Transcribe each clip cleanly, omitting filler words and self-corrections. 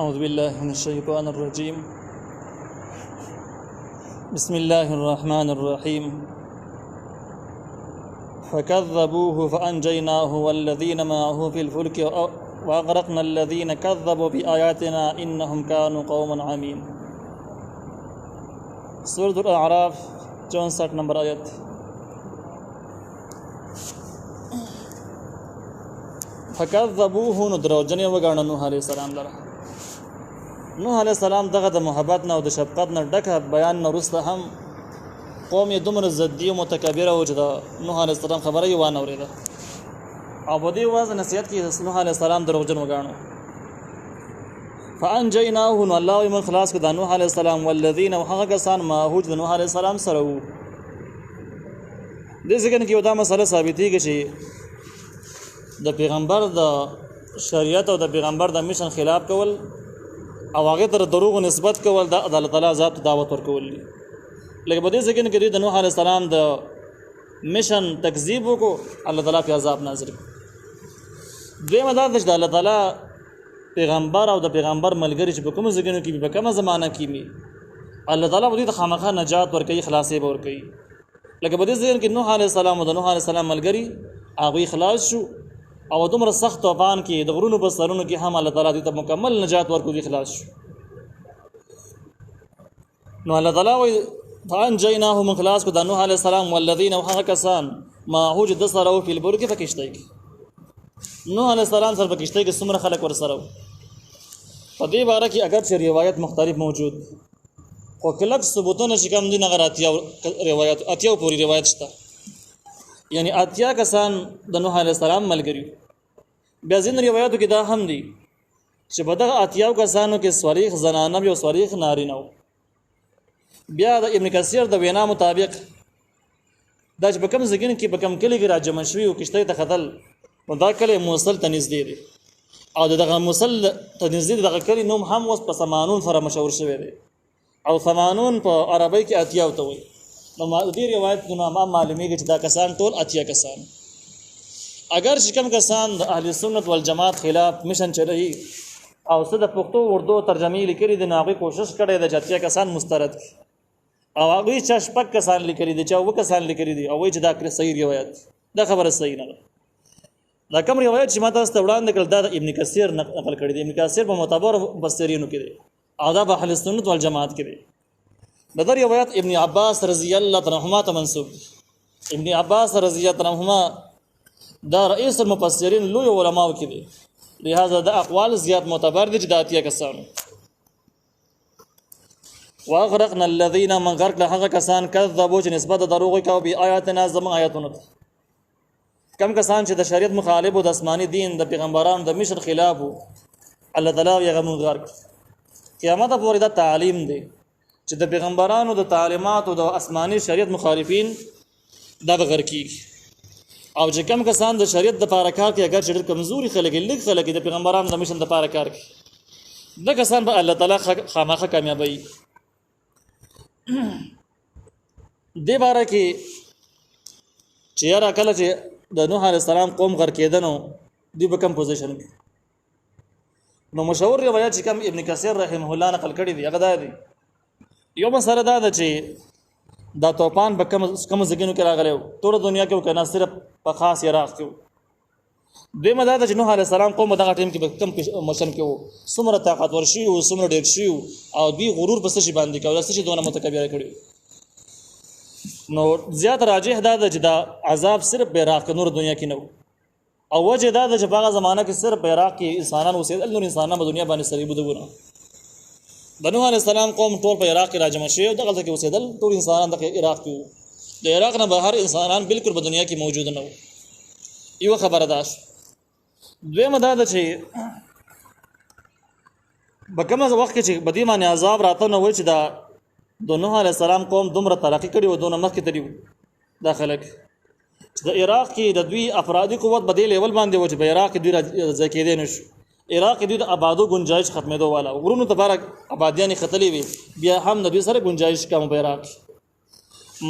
أعوذ بالله من الشيطان الرجيم. بسم الله الرحمن الرحيم. فكذبوه فأنجيناه والذين معه في الفلك وأغرقنا الذين كذبوا بآياتنا إنهم كانوا قوما عمين. سورة الأعراف 64 نمبر آیت. فكذبوه ندروجنی وګاڼه نوح علیہ السلام لره. نوح علیہ السلام دغه د محبت نه او د شفقت نه ډکه بیان نه وروسته هم قوم یې دومره ضدي او متکبره و چې د نوح علیہ السلام خبره یې وانه اورېده او په دې وجه نصیحت کې نوح علیہ السلام دروغجن وګاڼه. فانجیناه نو الله یې من خلاص کړ د نوح علیہ السلام والذین وهغه کسان معه د نوح علیہ السلام سره وو. دې ځکه کې یو دا مسله ثابتېږي چې د پیغمبر د شریعت او د پیغمبر د میشن خلاف کول او هغه تر دروغ نسبت کول د الله تعالی ذات دعوت ورکول دي. لکه په دې ځکه کې د نوح علیہ السلام د میشن تکذیب وکړو، الله تعالی په عذاب نازل کړ. دویمه دا چې د الله تعالی پیغمبر او د پیغمبر ملګری چې په کوم ځای کې په کومه زمانہ کې می الله تعالی په دې خامخا نجات ورکړي، خلاصې ورکړي. لکه په دې ځای کې نوح علیہ السلام او د نوح علیہ السلام ملګری هغه خلاص شو او دومره سخت طوفان کې د غرونو په سرونو کې هم الله تعالی دې ته مکمل نجات ورکړي، خلاص شو. نو الله تعالی وایي فانجیناه من خلاص کو د نوح علیہ السلام والذین وهغه کسان معه د سره په البر کې فکشتای کې نوح علیہ السلام سره فکشتای کې څومره خلک ور سره په دې باره کې اگر چې روایت مختلف موجود خو کلک ثبوتونه چې کوم دي نه غراتیا روایت اتیاو پوری روایت شته، یعنی اتیا کسان د نوح علیہ السلام ملګری. بیا ځین روایتو کې دا هم دي چې په دغه اتیاو کسانو کې صریح زنانه او صریح نارینه وو. بیا د ابن کثیر د وینا مطابق دا چې په کوم ځای کې په کوم کلی کې راجمع شوي او کشته ته خدل نو دا کلی موصل ته نږدې دی او دغه موصل ته نږدې دغه کلی نوم هم اوس په سمانون سره مشهور شوی دی او سمانون په عربی کې اتیا وته وي. نو دې روایت نو ما معلومیږي چې دا کسان ټول اتیا کسان. اگر چې کوم کسان د اهل سنت والجماعت خلاف مشن چلوي او څه د پښتو اردو ترجمه لیکلي دي، نو هغه کوشش کړي د اتیا کسان مسترد او هغه چې شپږ کسان لیکلي دي چې او کسان لیکلي دي او وایي چې دا صحیح روایت دا خبره صحیح نه ده. دا کوم روایت چې ما تاسو ته وړاندې کړل دا ابن کثیر نقل کړی دی. ابن کثیر په معتبر مفسرینو کې دی او دا په اهل سنت والجماعت کې دی. دا روایت ابن عباس رضی الله عنهما ته منسوب. ابن عباس رضی الله عنهما دا رئیس المفسرین لوی علماو کې دی، لہذا دا اقوال زیات معتبر دي چې د اتیا کسانو. واغرقنا الذين من غرق هغه کسان کذبوا چې نسبت دروغ کوي به آیاتنا زمون آیاتونو ته. کم کسان چې د شریعت مخالف او د آسماني دین د پیغمبرانو د مشر خلاف الله تعالی یې غمون غرق. قیامت پورې دا تعلیم دی چې د پیغمبرانو د تعلیمات او د آسماني شریعت مخالفین دا بغیر کیږي او چې کم کسان د شریعت د پاره کار کوي، اگر چې کمزوري خلک لیک خلک د پیغمبرانو د مشن د پاره کار کوي، دا کسان به الله تعالی خامخا کامیابی. دې باره کې چې یاره کله چې د نوح علیہ السلام قوم غر کېدنو دوی به کم پوزیشن کې نو مشهور روایت چې کوم ابن کثیر رحمه الله نقل کړی دی هغه دا دی. یو مسله دا ده چې دا طوفان به کوم ځایونو کې راغلی ټول دنیا کې وکنه صرف په خاص عراق کې. دویمه دا ده چې نوح علیہ السلام قوم دغه ټیم کې به کم مشن کې وو، څومره طاقتور شي او څومره ډېر شي او دوی غرور په څه شي باندې کوي، څه شي دونه متکبر کړي. نو زیات راجح دا ده چې دا عذاب صرف په عراق نور دنیا کې نه و او وجه دا ده چې په هغه زمانہ کې صرف په عراق کې انسانان اوسېدل، نور انسانان په دنیا باندې سړي بودونه. د نوح علیہ السلام قوم ټول په عراق کې راجمع شوي او دغه ځای کې اوسېدل، ټول انسانان د عراق کې وو. د عراق نه بهر انسانان بالکل په دنیا کې موجود نه وو. یو خبره ده. دویمه دا ده چې په کوم وخت کې چې بدی باندې عذاب راته نو وای چې دا د نوح علیہ السلام قوم دومره ترقی کړي او دومره مخکې تللی دا خلک د عراق کې د دوی افرادی قوت بدی لیول باندې و چې په عراق کې دوی ځای کېدې نشو. عراق کې دوی د آبادو گنجائش ختمېدو والا غرونو ته بارک آبادیان ختلې وي، بیا هم د دوی سره گنجائش کم په عراق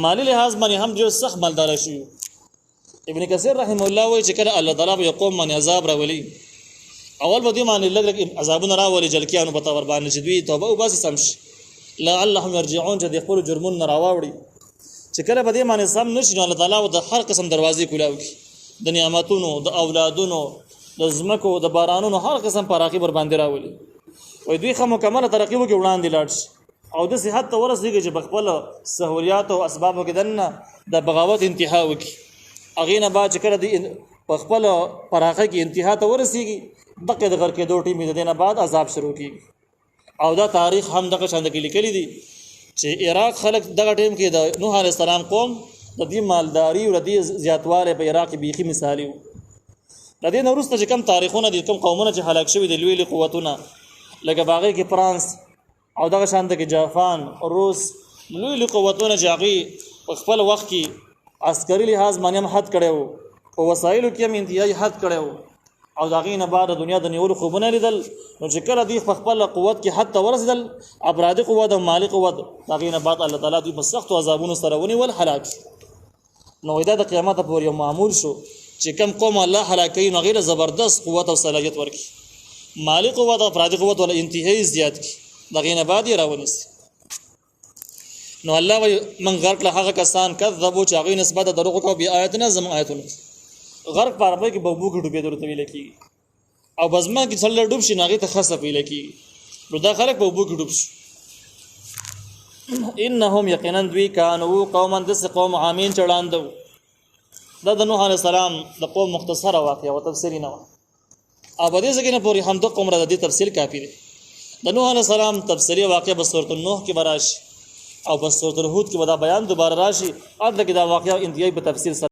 مالی لحاظ باندې هم ډېر سخت مالدار شي. ابن کثیر رحمه الله وایي چې کله الله تعالی یو قوم باندې عذاب راولي اول به دې باندې لږ عذابونه راولي جلکیانو به ته ور باندې چې دوی توبه وباسي سم شي لعلهم يرجعون چې د خپلو جرمونو نه راواوړي چې کله به دې باندې سم نه شي نو الله تعالی به د هر قسم دروازې کولاو کړي د نعمتونو د اولادونو د ځمکو د بارانونو هر قسم پراخي ور باندې راولي وای دوی خو مکمله ترقی وکړي وړاندې لاړ شي او د صحت ته ورسېږي چې بخپل سہولیات او اسبابو کې دنه د بغاوت انتها وکړي هغې نه بعد چې کله د بخپل پراخه کې انتها ته ورسېږي دغه د غر کې دوه ټیمې د دې نه بعد عذاب شروع کېږي او دا تاریخ هم دغه شان کې لیکلي دي چې عراق خلک دغه ټیم کې د نوح علیه السلام قوم د دې مالداري او د دې زیاتوالی په عراق کې بیخي مثالي و د دې نه وروسته چې کوم تاریخونه دي کوم قومونه چې هلاک شوي دي لوی قوتونه لکه باغې کې فرانس او دغه شان کې جاپان روس لوی قوتونه چې هغې په خپل وخت کې عسکري لحاظ باندې هم حد کړی و په وسایلو کې هم انتهایي حد کړی و او د هغې نه بعد د دنیا د نیولو خوبونه لیدل نو چې کله دوی په خپل قوت کې حد ته ورسېدل افرادي قوت او مالي قوت د هغې نه بعد الله تعالی دوی په سختو عذابونو سره ونیول هلاک نو دا د قیامته پورې یو معمول شو چې کم قوم الله هلاکوي نو هغې له زبردست قوت او صلاحیت ورکړي مالي قوت او افرادي قوت ولا انتهایي زیات کړي د هغې نه بعد یې راونیسي نو الله وایي من غرق له هغه کسان کذبو چې هغوی نسبت د دروغ وکړو بآیاتنا زموږ آیتونو غرق په عربۍ کې په اوبو کې ډوبېدلو ته ویلی کېږي او بزما کې څلور ډوب شي نو هغې ته خسف ویلی کېږي نو دا خلک په اوبو کې ډوب شي انهم یقینا دوی کانو قوما داسې قوم عامین چې ړانده وو دا د نوح علیه السلام د قوم مختصره واقعه او تفسیري نه وه او په دې ځای کې نه پورې همدغه عمره د دې تفصیل کافي دی د نوح علیه السلام تفصیلي واقعه په سورة النوح کې به راشي او په سورة الهود کې به دا بیان دوباره راشي هلته کې دا واقعه انتهایي په تفصیل سره